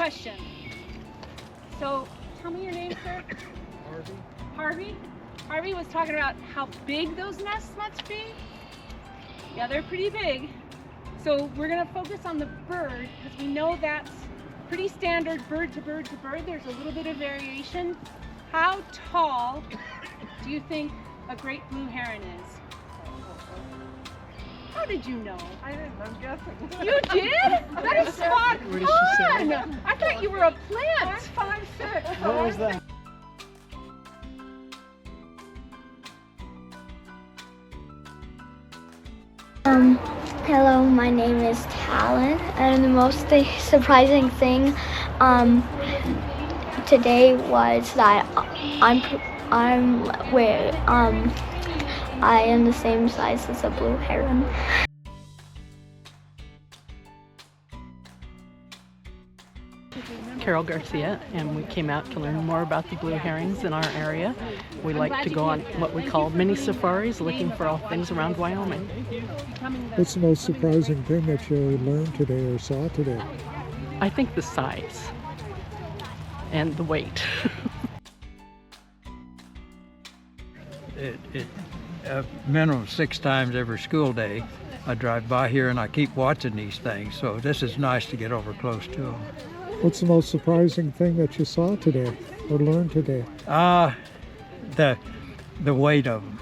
question. So, tell me your name, sir. Harvey? Harvey was talking about how big those nests must be. Yeah, they're pretty big. So we're gonna focus on the bird because we know that's pretty standard bird to bird to bird. There's a little bit of variation. How tall do you think a great blue heron is? How did you know? I didn't, I'm guessing. You did? That is spot on! I thought you were a plant. I'm 5'6". What was that? Hello, my name is Talon, and the most surprising thing today was that I am the same size as a blue heron. Carol Garcia, and we came out to learn more about the blue herons in our area. We like to go on what we call mini safaris, looking for all things around Wyoming. What's the most surprising thing that you learned today or saw today? I think the size and the weight. A minimum 6 times every school day. I drive by here and I keep watching these things, so this is nice to get over close to them. What's the most surprising thing that you saw today or learned today? The weight of them.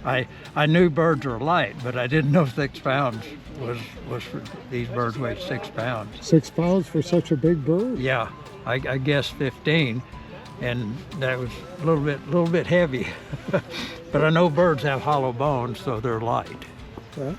I knew birds were light, but I didn't know 6 pounds was these birds weigh 6 pounds. 6 pounds for such a big bird? Yeah, I guess 15, and that was a little bit heavy. But I know birds have hollow bones, so they're light. Yeah.